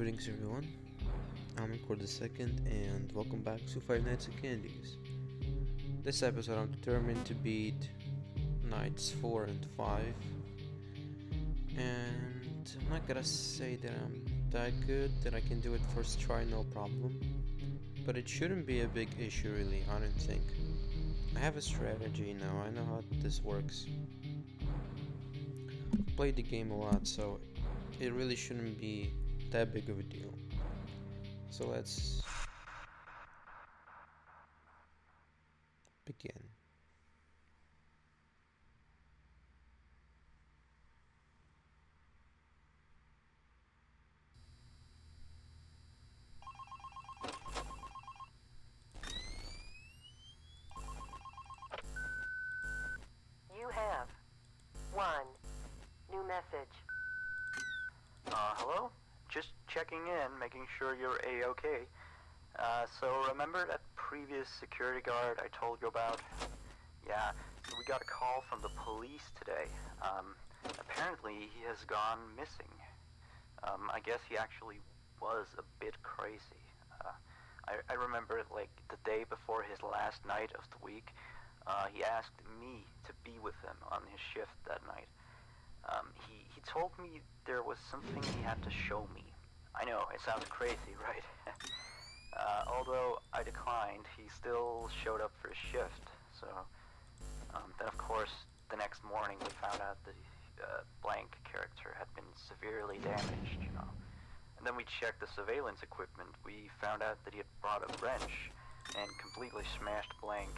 Greetings everyone, I'm Record the Second and welcome back to Five Nights at Candy's. This episode I'm determined to beat nights 4 and 5, and I'm not gonna say that I'm that good that I can do it first try no problem, but it shouldn't be a big issue really, I don't think. I have a strategy now, I know how this works. I've played the game a lot, so it really shouldn't be that big of a deal. So let's begin. You have one new message. Hello? Just checking in, making sure you're A-okay. So remember that previous security guard I told you about? Yeah, so we got a call from the police today. Apparently he has gone missing. I guess he actually was a bit crazy. I remember, like, the day before his last night of the week, he asked me to be with him on his shift that night. He told me there was something he had to show me. I know, it sounds crazy, right? Although I declined, he still showed up for his shift. So, then of course, the next morning we found out the blank character had been severely damaged, you know. And then we checked the surveillance equipment. We found out that he had brought a wrench and completely smashed blank.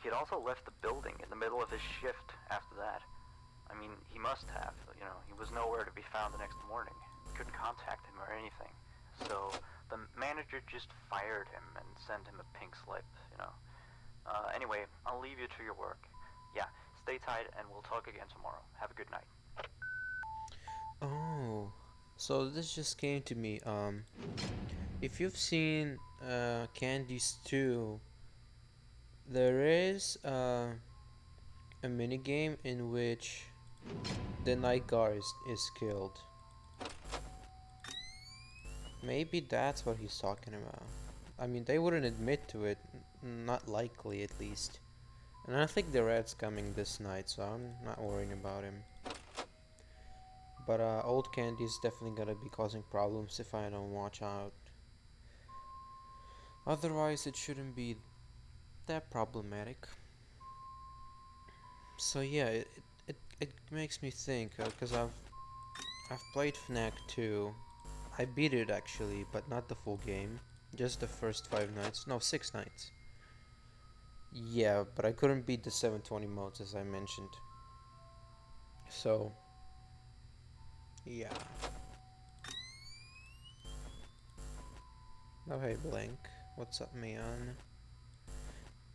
He had also left the building in the middle of his shift after that. I mean, he must have, you know, he was nowhere to be found the next morning. We couldn't contact him or anything. So the manager just fired him and sent him a pink slip, you know. Anyway, I'll leave you to your work. Yeah, stay tight and we'll talk again tomorrow. Have a good night. Oh, so this just came to me. If you've seen Candy's 2, there is a minigame in which the night guard is killed. Maybe that's what he's talking about. I mean, they wouldn't admit to it, not likely at least. And I think the rat's coming this night, so I'm not worrying about him. But old Candy's definitely gonna be causing problems if I don't watch out. Otherwise, it shouldn't be that problematic. So yeah, it makes me think, because I've played FNaF 2. I beat it actually, but not the full game. Just the first 5 nights. No, 6 nights. Yeah, but I couldn't beat the 720 modes as I mentioned. So, yeah. Oh hey Blank, what's up man?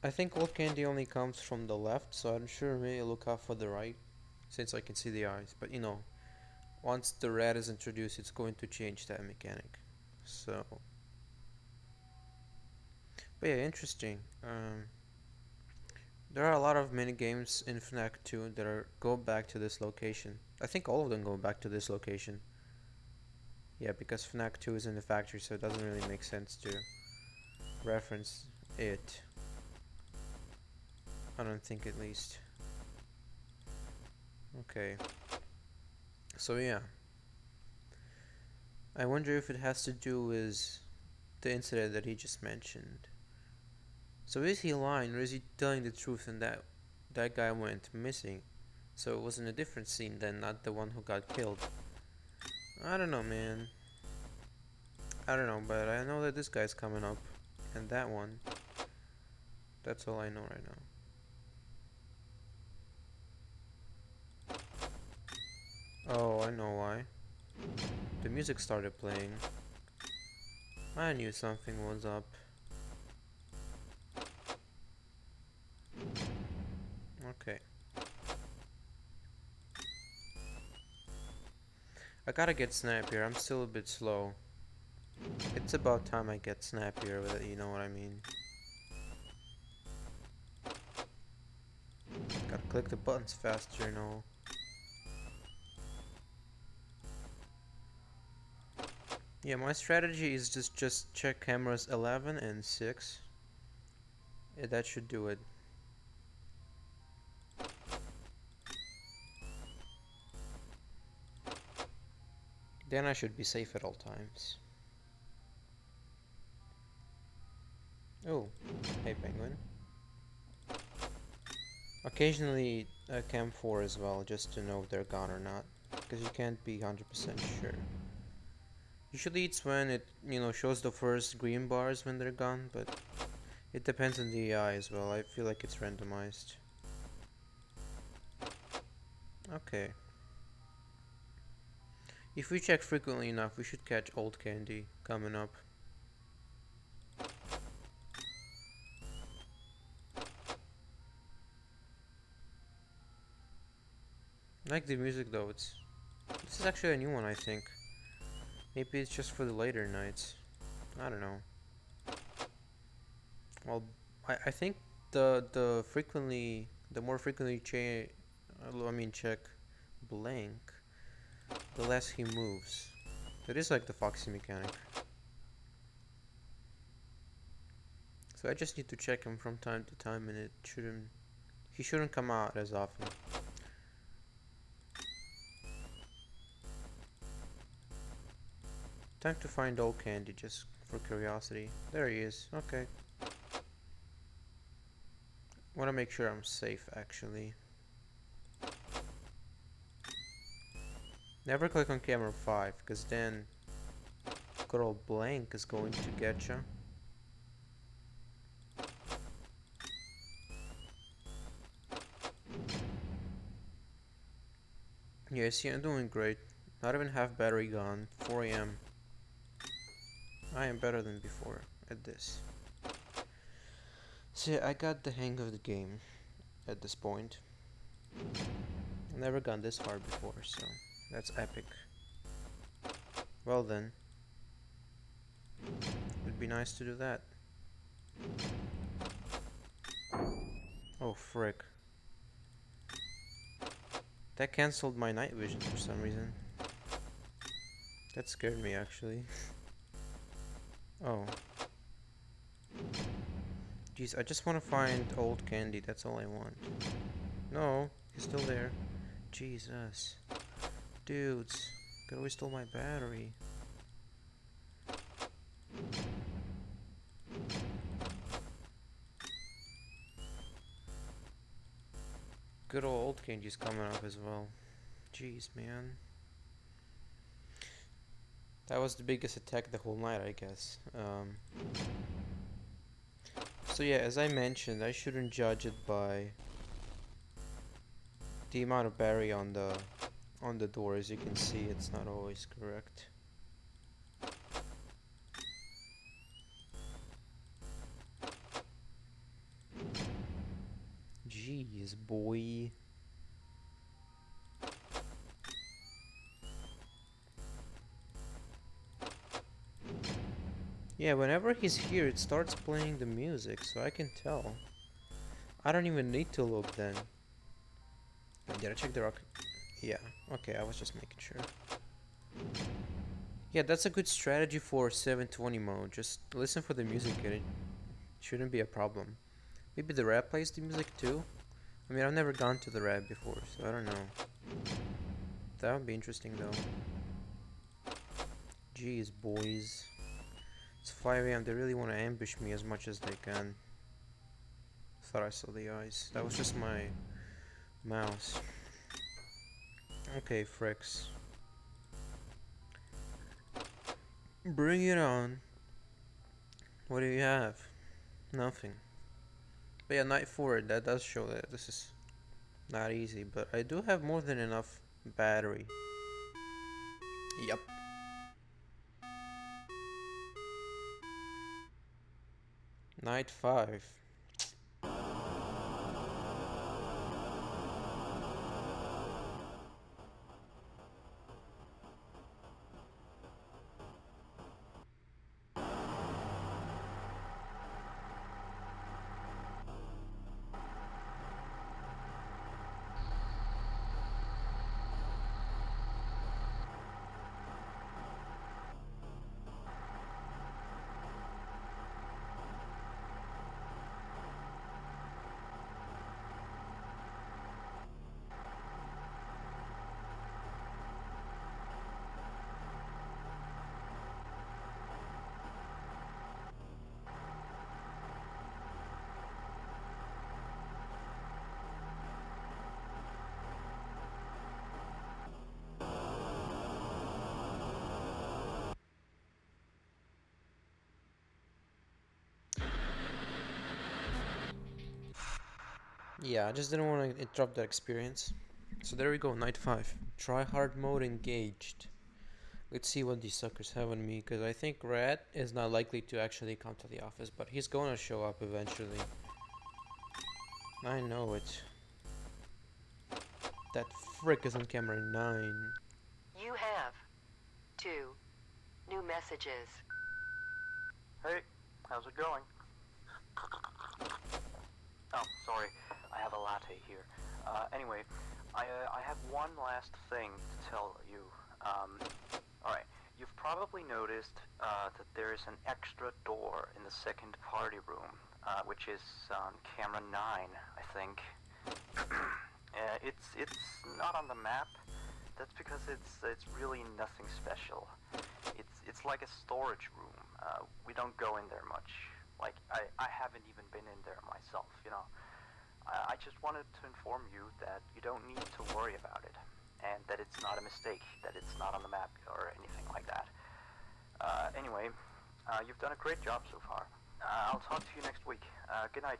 I think old candy only comes from the left, so I'm sure maybe look out for the right, since I can see the eyes. But you know, once the red is introduced, it's going to change that mechanic. So, but yeah, interesting. There are a lot of mini games in FNaF 2 that go back to this location. I think all of them go back to this location. Yeah, because FNaF 2 is in the factory, so it doesn't really make sense to reference it. I don't think, at least. Okay. So yeah. I wonder if it has to do with the incident that he just mentioned. So is he lying, or is he telling the truth and that guy went missing? So it was in a different scene then, not the one who got killed. I don't know, man. I don't know, but I know that this guy's coming up. And that one. That's all I know right now. Oh, I know why. The music started playing. I knew something was up. Okay. I gotta get snappier, I'm still a bit slow. It's about time I get snappier with it, you know what I mean. Gotta click the buttons faster, you know. Yeah, my strategy is just check cameras 11 and 6. Yeah, that should do it. Then I should be safe at all times. Oh, hey penguin. Occasionally cam 4 as well, just to know if they're gone or not. Because you can't be 100% sure. Usually it's when it, shows the first green bars when they're gone, but it depends on the AI as well. I feel like it's randomized. Okay. If we check frequently enough, we should catch old candy coming up. I like the music though. This is actually a new one, I think. Maybe it's just for the later nights. I don't know. Well, I think the more frequently check blank, the less he moves. It is like the Foxy mechanic. So I just need to check him from time to time, and he shouldn't come out as often. Time to find old candy, just for curiosity. There he is. Okay. Want to make sure I'm safe, actually. Never click on camera 5, because then good old blank is going to get you. Yeah, see, I'm doing great. Not even half battery gone. 4 a.m. I am better than before at this. See, I got the hang of the game at this point. I've never gone this far before, so that's epic. Well then, it'd be nice to do that. Oh frick. That cancelled my night vision for some reason. That scared me actually. Oh. Jeez, I just want to find old candy, that's all I want. No, he's still there. Jesus. Dudes, could always stole my battery. Good old candy's coming up as well. Jeez, man. That was the biggest attack the whole night, I guess. So yeah, as I mentioned, I shouldn't judge it by the amount of battery on the door. As you can see, it's not always correct. Jeez, boy. Yeah, whenever he's here, it starts playing the music, so I can tell. I don't even need to look then. Wait, did I check the rock? Yeah, okay, I was just making sure. Yeah, that's a good strategy for 720 mode. Just listen for the music and it shouldn't be a problem. Maybe the rap plays the music too? I mean, I've never gone to the rap before, so I don't know. That would be interesting though. Jeez, boys. It's 5 a.m. They really want to ambush me as much as they can. Thought I saw the eyes. That was just my mouse. Okay, fricks. Bring it on. What do you have? Nothing. But yeah, night 4, that does show that this is not easy, but I do have more than enough battery. Yup. Night 5. Yeah, I just didn't want to interrupt that experience. So there we go, night 5. Try hard mode engaged. Let's see what these suckers have on me, because I think Red is not likely to actually come to the office, but he's gonna show up eventually. I know it. That frick is on camera 9. You have 2 new messages. Hey, how's it going? Oh, sorry, I have a latte here. Anyway, I have one last thing to tell you. Alright, you've probably noticed that there is an extra door in the second party room, which is on camera 9, I think. It's not on the map. That's because it's really nothing special. It's like a storage room. We don't go in there much. Like, I haven't even been in there myself, you know. I just wanted to inform you that you don't need to worry about it, and that it's not a mistake, that it's not on the map or anything like that. Anyway, you've done a great job so far. I'll talk to you next week. Good night.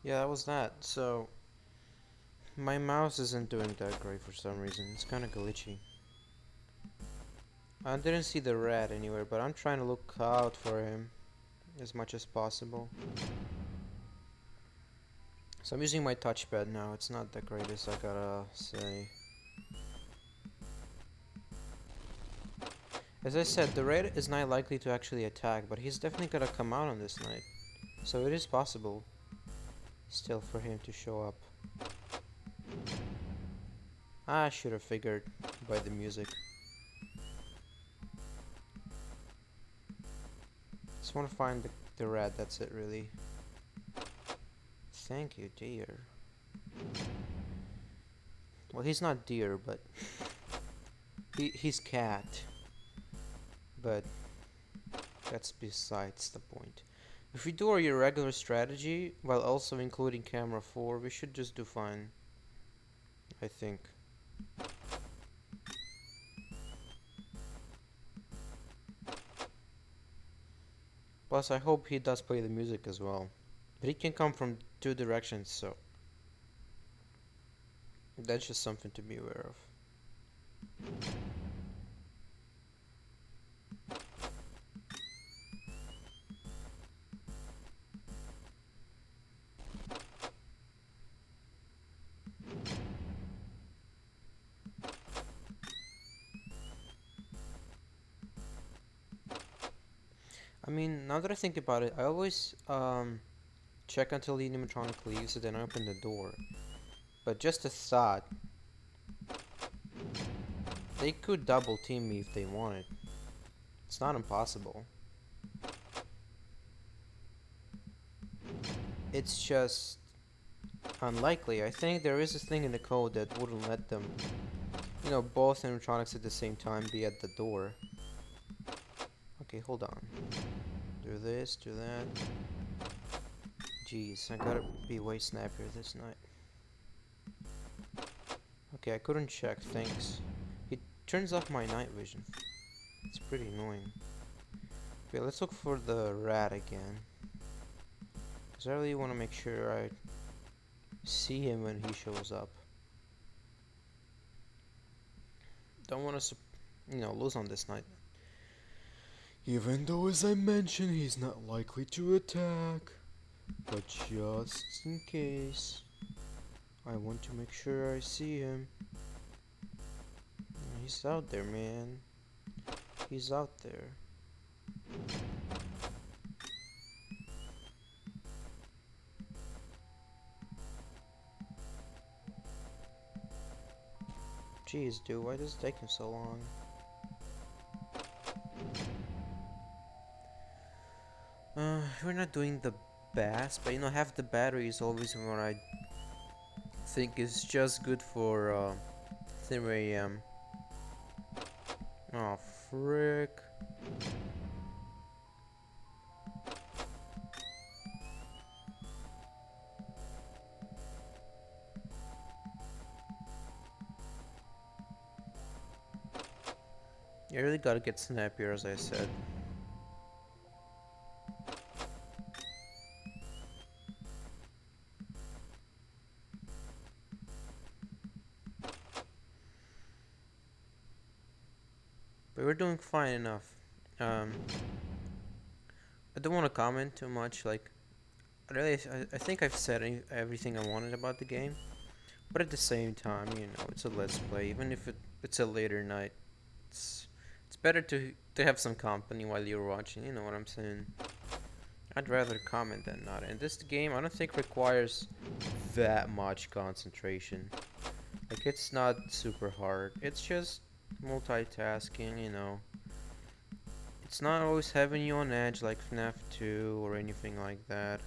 Yeah, that was that. So, my mouse isn't doing that great for some reason. It's kind of glitchy. I didn't see the rat anywhere, but I'm trying to look out for him as much as possible. So I'm using my touchpad now. It's not the greatest, I gotta say. As I said, the rat is not likely to actually attack, but he's definitely gonna come out on this night. So it is possible still for him to show up. I should have figured by the music. Just want to find the rat, that's it really. Thank you, dear. Well, he's not deer, but he's cat. But that's besides the point. If we do our irregular strategy while also including camera 4, we should just do fine, I think. Plus, I hope he does play the music as well. But he can come from 2 directions, so that's just something to be aware of. I mean, now that I think about it, I always check until the animatronic leaves and then I open the door. But just a thought, they could double team me if they wanted. It's not impossible. It's just unlikely. I think there is a thing in the code that wouldn't let them, you know, both animatronics at the same time be at the door. Okay, hold on. Do this, do that. Jeez, I gotta be way snappier this night. Okay, I couldn't check, thanks. It turns off my night vision. It's pretty annoying. Okay, let's look for the rat again. Because I really want to make sure I see him when he shows up. Don't want to, lose on this night. Even though, as I mentioned, he's not likely to attack. But just in case, I want to make sure I see him. He's out there, man. He's out there. Jeez, dude, why does it take him so long? We're not doing the best, but half the battery is always what I think is just good for 3 AM. Oh, frick. gotta get snappier, as I said. But we're doing fine enough. Um, I don't want to comment too much. Like, really, I think I've said everything I wanted about the game. But at the same time, you know, it's a let's play. Even if it's a later night, it's it's better to have some company while you're watching. You know what I'm saying? I'd rather comment than not. And this game, I don't think requires that much concentration. Like, it's not super hard. It's just multitasking, you know. It's not always having you on edge like FNaF 2 or anything like that.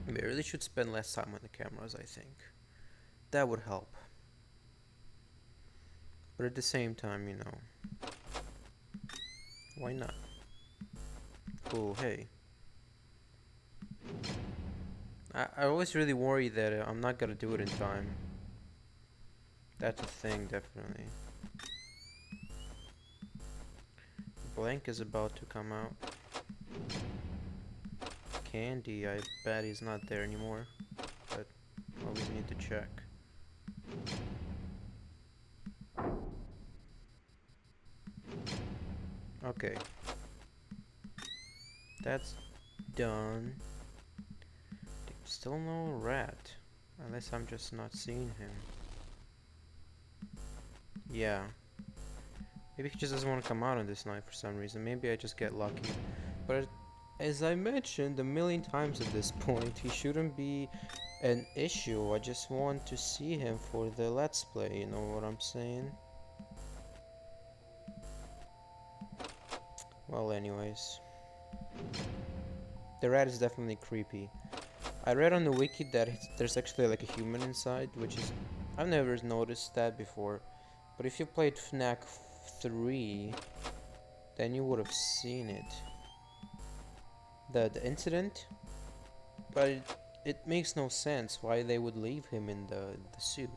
We really should spend less time on the cameras, I think. That would help. But at the same time, you know, why not? Cool, hey. I always really worry that I'm not gonna do it in time. That's a thing, definitely. Blank is about to come out. Candy, I bet he's not there anymore. But always need to check. Okay. That's done. Still no rat. Unless I'm just not seeing him. Yeah. Maybe he just doesn't want to come out on this night for some reason. Maybe I just get lucky. But as I mentioned a million times at this point, he shouldn't be an issue. I just want to see him for the let's play, you know what I'm saying? Well, anyways. The rat is definitely creepy. I read on the wiki that there's actually like a human inside, which is... I've never noticed that before. But if you played FNaF 3, then you would have seen it. The incident? But it makes no sense why they would leave him in the suit.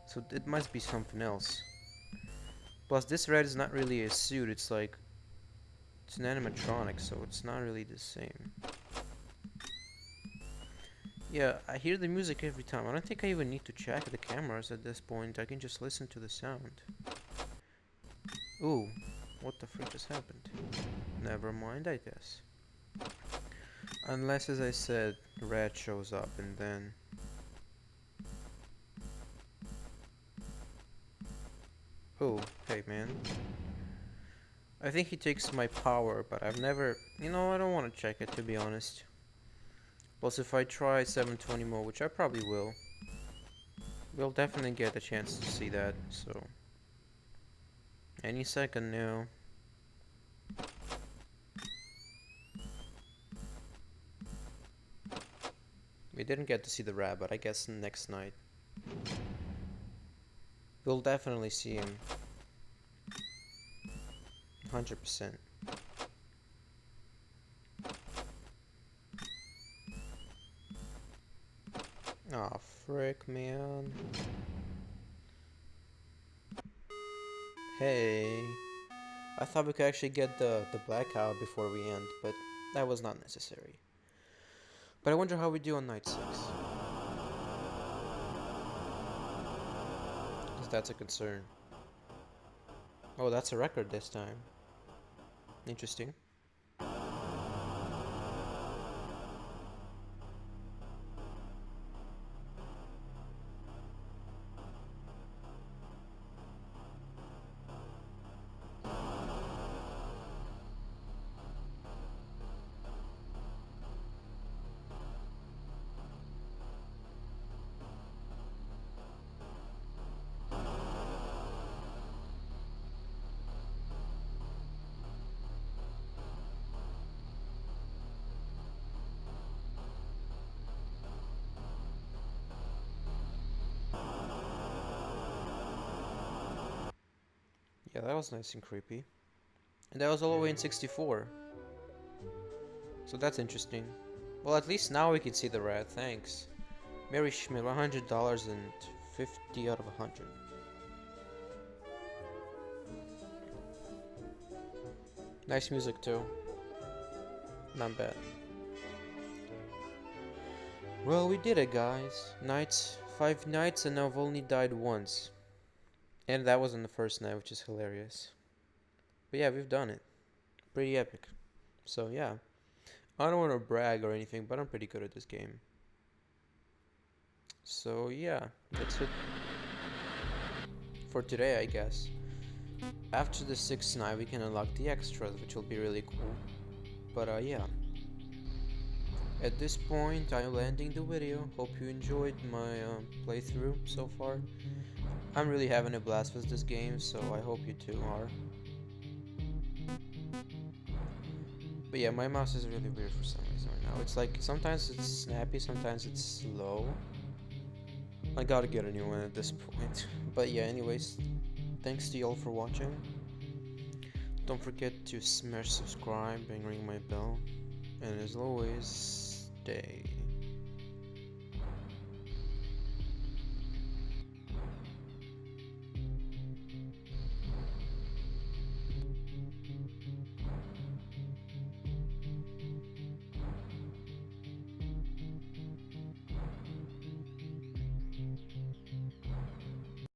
So it must be something else. Plus this rat is not really a suit, it's like... It's an animatronic, so it's not really the same. Yeah, I hear the music every time. I don't think I even need to check the cameras at this point. I can just listen to the sound. Ooh, what the frick just happened? Never mind, I guess. Unless, as I said, Red shows up and then... Oh, hey man. I think he takes my power, but I've never... You know, I don't want to check it, to be honest. Plus, if I try 720 mode, which I probably will, we'll definitely get a chance to see that, so... Any second now. We didn't get to see the rat, but I guess next night. We'll definitely see him. 100%. Aw, frick, man. Hey. I thought we could actually get the blackout before we end, but that was not necessary. But I wonder how we do on night 6. Because that's a concern. Oh, that's a record this time. Interesting. Yeah, that was nice and creepy. And that was all the way in 64. So that's interesting. Well, at least now we can see the rat, thanks. Mary Schmidt, $100 and 50 out of 100. Nice music too. Not bad. Well, we did it, guys. 5 nights, and I've only died once. And that wasn't the first night, which is hilarious. But yeah, we've done it. Pretty epic. So yeah. I don't want to brag or anything, but I'm pretty good at this game. So yeah, that's it for today, I guess. After the 6th night, we can unlock the extras, which will be really cool. But yeah. At this point, I'm ending the video. Hope you enjoyed my playthrough so far. I'm really having a blast with this game, so I hope you too are. But yeah, my mouse is really weird for some reason right now. It's like, sometimes it's snappy, sometimes it's slow. I gotta get a new one at this point. But yeah, anyways, thanks to y'all for watching. Don't forget to smash subscribe and ring my bell. And as always, stay